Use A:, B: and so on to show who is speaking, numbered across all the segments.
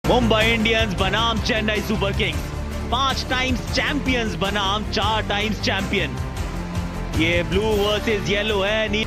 A: Mumbai Indians बनाम Chennai super Kings, 5 times champions बनाम 4 times champion. ये ब्लू वर्सेस येलो है।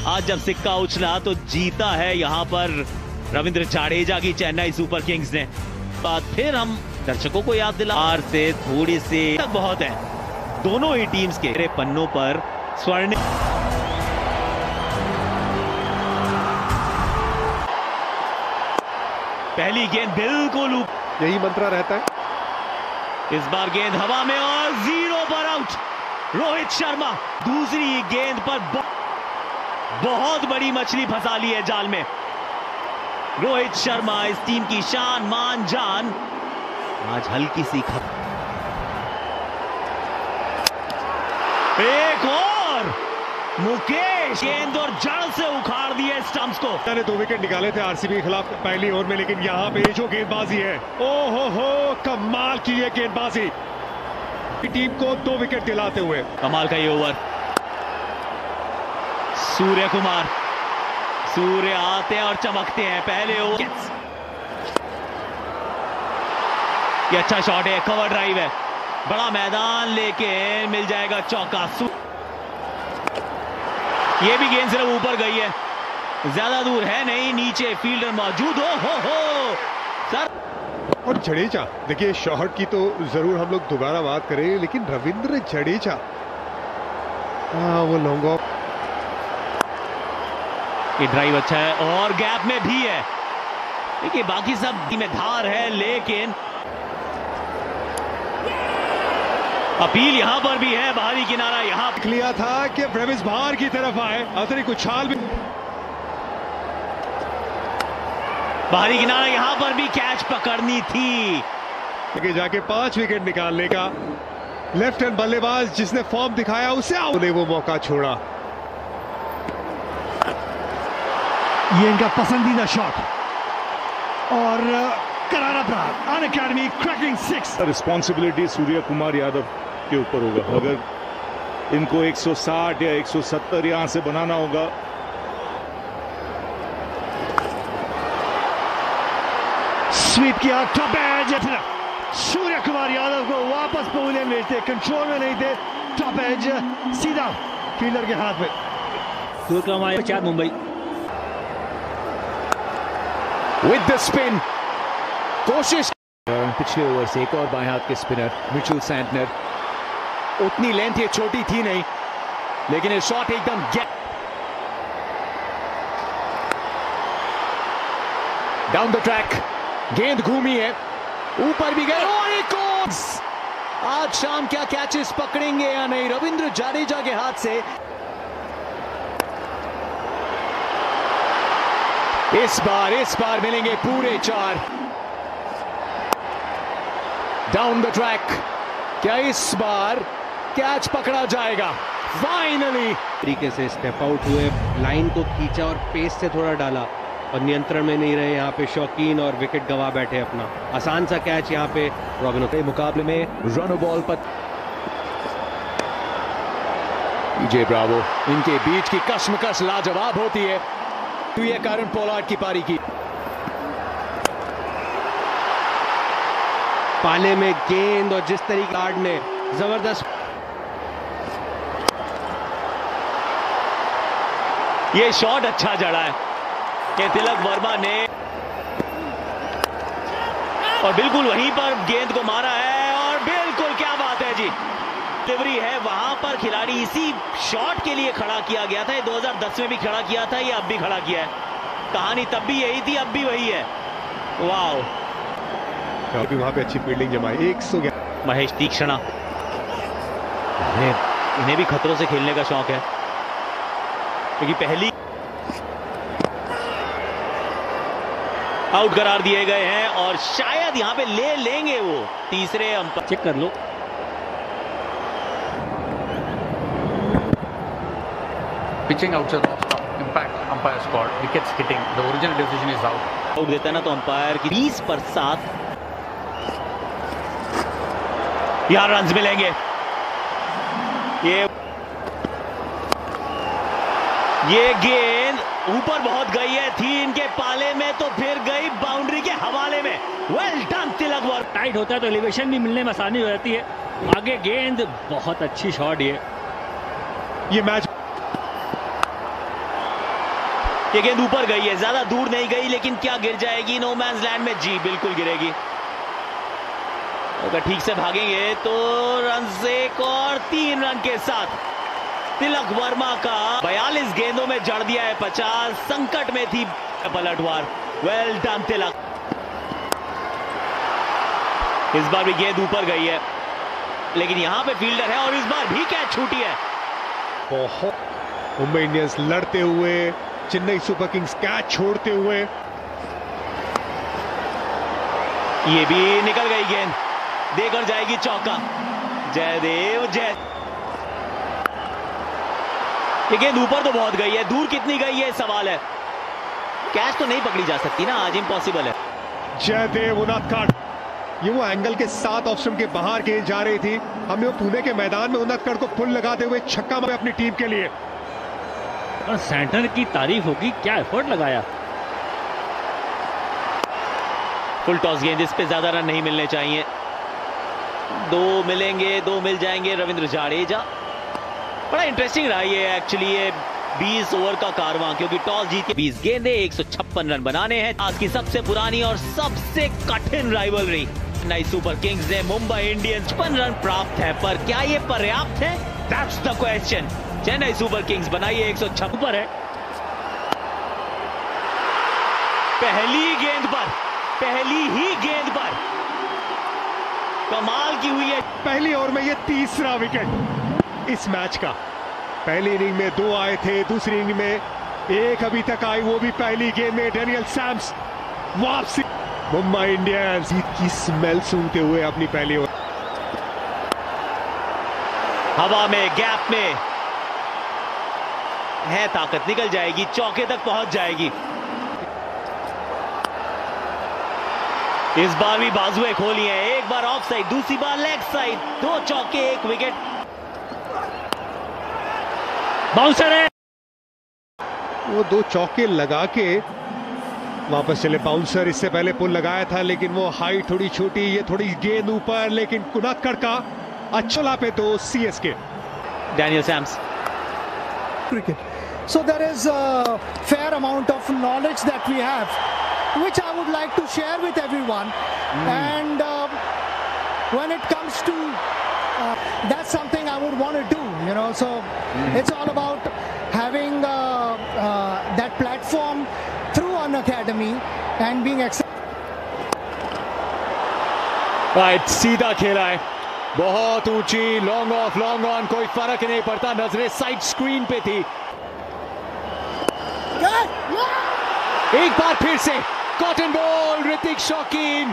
A: आज जब सिक्का उछला तो जीता है यहां पर रविंद्र जाडेजा की चेन्नई सुपर किंग्स ने। बात फिर हम दर्शकों को याद दिला, हार से थोड़ी सी तक बहुत है दोनों ही टीम्स के पन्नों पर स्वर्ण। पहली गेंद बिल्कुल
B: यही मंत्र रहता है।
A: इस बार गेंद हवा में और 0 पर आउट रोहित शर्मा। दूसरी गेंद पर बहुत बड़ी मछली फंसा ली है जाल में। रोहित शर्मा इस टीम की शान मान जान आज हल्की सी एक और मुकेश गेंद और जड़ से उखाड़ दिए स्टंप्स को।
B: 2 विकेट निकाले थे आरसीबी के खिलाफ पहली ओवर में, लेकिन यहां पे जो गेंदबाजी है, ओहो हो कमाल की ये गेंदबाजी, टीम को 2 विकेट दिलाते हुए।
A: कमाल का ये ओवर। सूर्य कुमार, सूर्य आते हैं और चमकते हैं पहले ओवर। ये अच्छा शॉट है, कवर ड्राइव है, बड़ा मैदान लेके मिल जाएगा चौका। ये भी गेंद सिर्फ ऊपर गई है, ज्यादा दूर है नहीं, नीचे फील्डर मौजूद हो सर।
B: और जडेजा, देखिए शॉट की तो जरूर हम लोग दोबारा बात करें, लेकिन रविंद्र जडेजा वो लॉन्ग ऑफ,
A: ये ड्राइव अच्छा है और गैप में भी है। देखिए बाकी सब में धार है, लेकिन अपील यहां पर भी है। बाहरी किनारा यहां
B: लिया था कि ब्रेविस बाहर की तरफ आए, अतिरिक्त उछाल भी,
A: बाहरी किनारा यहां पर भी कैच पकड़नी थी।
B: आगे जाके 5 विकेट निकालने का लेफ्ट हैंड बल्लेबाज जिसने फॉर्म दिखाया उसे ने वो मौका छोड़ा।
C: ये इनका पसंदीदा शॉट और करारा प्रहार। अन academy cracking 6।
D: Responsibility Surya Kumar Yadav के ऊपर होगा। अगर इनको 160 या 170 यहां से बनाना होगा।
C: स्वीप किया, टॉप एज। सूर्य कुमार यादव को वापस पवेलियन भेजते, कंट्रोल में नहीं थे, टॉप एज सीधा फील्डर के हाथ में।
A: मुंबई
E: विद द स्पिन, कोशिश पिछले ओवर से एक और बाएं हाथ के स्पिनर मिचेल सैंटनर। उतनी लेंथ ये छोटी थी नहीं, लेकिन ये शॉट एकदम डाउन द ट्रैक, गेंद घूमी है, ऊपर भी गए और एक और। आज शाम क्या कैचेस पकड़ेंगे या नहीं रविंद्र जाडेजा के हाथ से। इस बार मिलेंगे पूरे 4 डाउन द ट्रैक। क्या इस बार कैच पकड़ा जाएगा? फाइनली
F: तरीके से स्टेप आउट हुए, लाइन को खींचा और पेस से थोड़ा डाला और नियंत्रण में नहीं रहे यहाँ पे शौकीन और विकेट गवा बैठे अपना। आसान सा कैच यहाँ पे रॉबिन के मुकाबले में
E: रन बॉल पर जे ब्रावो, इनके बीच की कश्मकश लाजवाब होती है। तो ये कारण पोलार्ड की पारी की
F: पाले में गेंद और जिस तरीके कार्ड ने जबरदस्त।
A: ये शॉट अच्छा जड़ा है कि तिलक वर्मा ने, और बिल्कुल वहीं पर गेंद को मारा है और बिल्कुल क्या बात है जी, डिलीवरी है। वहां पर खिलाड़ी इसी शॉट के लिए खड़ा किया गया था। ये 2010 में भी खड़ा किया था, ये अब भी खड़ा किया है। कहानी तब भी यही थी, अब भी वही है। वाओ,
B: वहां पे अच्छी फील्डिंग जमाई। 111
A: महेश तीक्ष्णा, इन्हें भी खतरों से खेलने का शौक है, क्योंकि पहली आउट करार दिए गए हैं और शायद यहां पे ले लेंगे वो तीसरे अंपायर। चेक कर लो,
G: pitching outside off impact umpire scored, wickets hitting, the original decision is out.
A: Out देता है ना तो अंपायर की 20 पर 7 यहां रन्स मिलेंगे। ये गेंद ऊपर बहुत गई है, थी इनके पाले में तो फिर गई बाउंड्री के हवाले में। Well done Tilak Varma.
H: Tight होता है तो एलिवेशन भी मिलने में आसानी हो जाती है। आगे गेंद, बहुत अच्छी शॉट
B: ये मैच,
A: ये गेंद ऊपर गई है, ज्यादा दूर नहीं गई, लेकिन क्या गिर जाएगी नो मैंस लैंड में? जी बिल्कुल गिरेगी। अगर ठीक से भागेंगे तो रन से और 3 रन के साथ तिलक वर्मा का 42 गेंदों में जड़ दिया है 50। संकट में थी पलटवार। वेल डन तिलक। इस बार भी गेंद ऊपर गई है, लेकिन यहां पे फील्डर है और इस बार भी कैच छूटी है।
B: बहुत मुंबई इंडियंस लड़ते हुए, चेन्नई सुपर किंग्स कैच छोड़ते हुए।
A: ये भी निकल गई गेंद, देकर जाएगी चौका। जयदेव जय। ये गेंद ऊपर तो बहुत गई है, दूर कितनी गई है सवाल है। कैच तो नहीं पकड़ी जा सकती ना, आज इम्पॉसिबल है।
B: जयदेव उनादकट, ये वो एंगल के 7 ऑप्शन के बाहर गेंद जा रही थी। हमने वो पुणे के मैदान में उनादकट को फुल लगाते हुए छक्का मारा अपनी टीम के लिए।
H: और सेंटर की तारीफ होगी, क्या एफर्ट लगाया।
A: फुल टॉस गेंद, इस पे ज्यादा रन नहीं मिलने चाहिए। 2 मिलेंगे, 2 मिल जाएंगे। रविंद्र जाडेजा, बड़ा इंटरेस्टिंग रहा ये एक्चुअली ये 20 ओवर का कारवां, क्योंकि टॉस जीत के 20 गेंदे 156 रन बनाने हैं। आज की सबसे पुरानी और सबसे कठिन राइवलरी। चेन्नई सुपर किंग्स ने मुंबई इंडियंस 55 रन प्राप्त है, पर क्या ये पर्याप्त है? That's the question. Chennai super Kings बनाइए 156 पर है। पहली गेंद पर, पहली ही गेंद पर कमाल की हुई है।
B: पहली ओवर में ये तीसरा विकेट इस मैच का। पहली इनिंग में 2 आए थे, दूसरी इनिंग में 1 अभी तक आई, वो भी पहली गेंद में। डेनियल सैम्स वापसी। मुंबई इंडियंस की स्मेल सूंघते हुए अपनी पहली ओवर।
A: हवा में, गैप में है ताकत, निकल जाएगी, चौके तक पहुंच जाएगी। इस बार भी बाजुएं खोली हैं, एक बार ऑफ साइड, दूसरी बार लेग साइड। 2 चौके, 1 विकेट।
H: बाउंसर है,
B: वो 2 चौके लगा के वापस चले बाउंसर। इससे पहले पुल लगाया था, लेकिन वो हाइट थोड़ी छोटी, ये थोड़ी गेंद ऊपर, लेकिन उनादकट का अच्छा पे 2 CSK।
A: Daniel Sams.
I: Cricket. So there is a fair amount of knowledge that we have, which I would like to share with everyone. And when it comes to that's something I would want to do, you know. So it's all about having that platform through an academy and being
E: right, सीधा खेला है, बहुत ऊंची, long off, long on, कोई फर्क नहीं पड़ता। नजरें साइड स्क्रीन पे थी। एक बार फिर से कॉटन बॉल, ऋतिक शौकीन।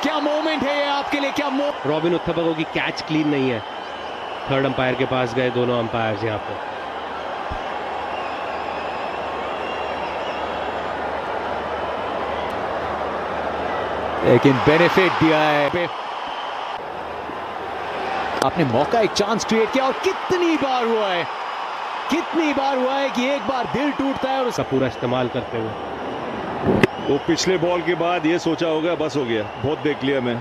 E: क्या मोमेंट है ये आपके लिए, क्या
F: रॉबिन उत्थपा की कैच क्लीन नहीं है। थर्ड अंपायर के पास गए दोनों अंपायर यहां पे।
E: लेकिन बेनिफिट दिया है, आपने मौका, एक चांस क्रिएट किया। और कितनी बार हुआ है, कितनी बार हुआ है कि एक बार दिल टूटता है और
F: उसका पूरा इस्तेमाल करते हुए।
D: वो पिछले बॉल के बाद ये सोचा होगा बस हो गया, बहुत देख लिया मैं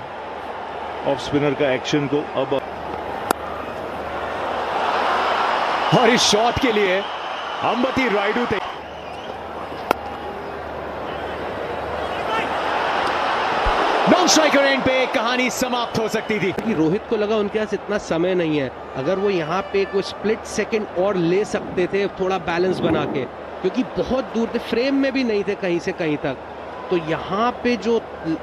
D: ऑफ स्पिनर का एक्शन को। अब
E: और इस शॉट के लिए अंबती रायडू थे। नॉन स्ट्राइकर एंड पे कहानी समाप्त हो सकती थी।
F: कि रोहित को लगा उनके पास इतना समय नहीं है, अगर वो यहाँ पे कोई स्प्लिट सेकंड और ले सकते थे थोड़ा बैलेंस बना के, क्योंकि बहुत दूर थे, फ्रेम में भी नहीं थे कहीं से कहीं तक। तो यहाँ पे जो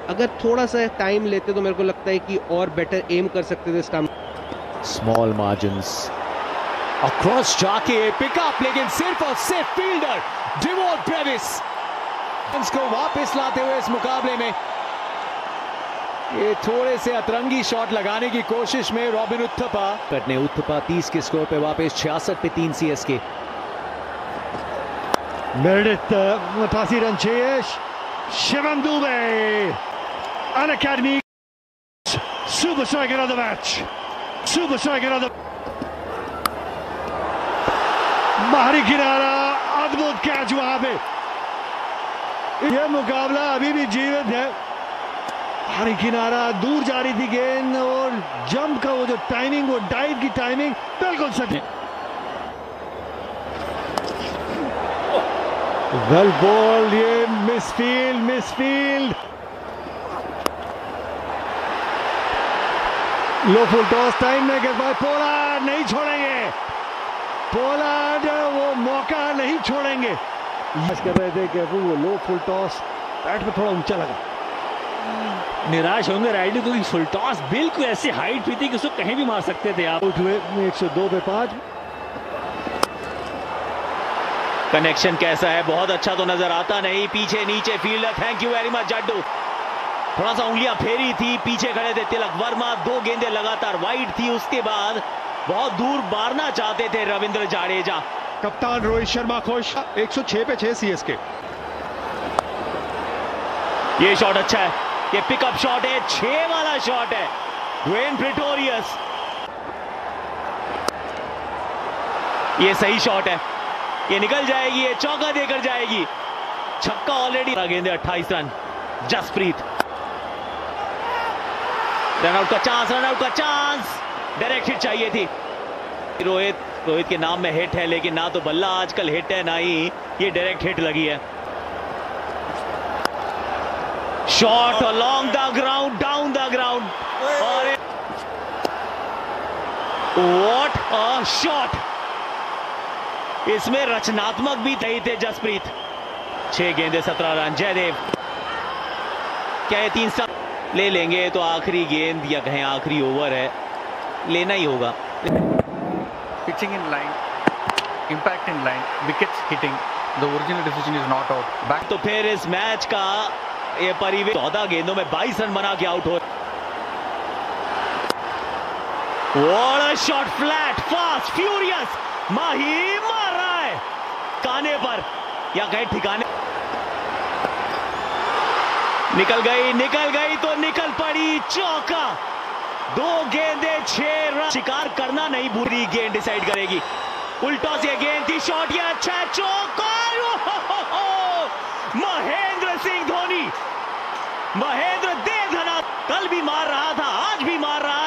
F: अगर थोड़ा सा टाइम लेते तो मेरे को लगता है कि और बेटर एम कर सकते थे इस टाइम।
E: स्मॉल मार्जिन्स अक्रॉस जाके पिकअप, लेकिन सिर्फ और सिर्फ फील्डर डिवॉल्ट ब्रेविस को वापस लाते हुए इस मुकाबले में। ये थोड़े से अतरंगी शॉट लगाने की कोशिश में रॉबिन उत्थपा करने, उत्थपा 30 के स्कोर पे वापस 66 पे 3 CSK।
C: Meredith 88 run chase. Shivam Dube, an academy super striker of the match, super striker of the बाहरी किनारा, मजबूत कैच वहां पे। यह मुकाबला अभी भी जीवित है। हरी किनारा दूर जा रही थी गेंद और जंप का वो जो टाइमिंग, वो डाइव की टाइमिंग बिल्कुल सही। वेल बॉल, ये मिसफील्ड। लो फुल टॉस टाइम में के बाद पोलार्ड नहीं छोड़ेंगे। पोलार्ड वो मौका नहीं छोड़ेंगे। कर रहे थे कि वो लो फुल टॉस बैट पे थोड़ा ऊंचा लगा।
H: निराश होंगे राइडर, क्योंकि फुल टॉस बिल्कुल ऐसी हाइट भी थी कि उसको कहीं भी मार सकते थे आप।
C: आउट हुए 102 पे 5।
A: कनेक्शन कैसा है, बहुत अच्छा तो नजर आता नहीं। पीछे नीचे fielder, thank you very much Jaddu. थोड़ा सा उंगलियां फेरी थी, पीछे खड़े थे तिलक वर्मा। 2 गेंदें लगातार वाइड थी, उसके बाद बहुत दूर मारना चाहते थे रविंद्र जाडेजा।
B: कप्तान रोहित शर्मा खुश। 106 पे 6 सीएसके।
A: ये शॉट अच्छा है, ये पिकअप शॉट है, 6 वाला शॉट है। ड्वेन प्रेटोरियस, ये सही शॉट है, ये निकल जाएगी, ये चौका देकर जाएगी। छक्का ऑलरेडी। गेंदे 28 रन। जसप्रीत, रनआउट का चांस। डायरेक्ट हिट चाहिए थी। रोहित के नाम में हिट है, लेकिन ना तो बल्ला आजकल हिट है, ना ही ये डायरेक्ट हिट लगी है। Shot along the ground, down the ground, और व्हाट अ शॉट। इसमें रचनात्मक भी थे जसप्रीत। 6 गेंदे 17 रन। जयदेव, क्या ये 3 ले लेंगे तो आखिरी गेंद या कहें आखिरी ओवर है, लेना ही होगा।
G: Pitching in line, impact in line, wickets hitting. The original decision is not out. Back.
A: तो फिर इस मैच का ये परिवेश 14 गेंदों में 22 रन बना के आउट हो। What a shot, flat, fast, furious. माही मार रहा है काने पर या कहीं ठिकाने। निकल गई तो निकल पड़ी, चौका। 2 गेंदे 6 रन। शिकार करना नहीं, बुरी गेंद डिसाइड करेगी। उल्टा से गेंद थी, शॉट ये अच्छा है, चौका। महेंद्र सिंह धोनी, महेंद्र दे धना। कल भी मार रहा था, आज भी मार रहा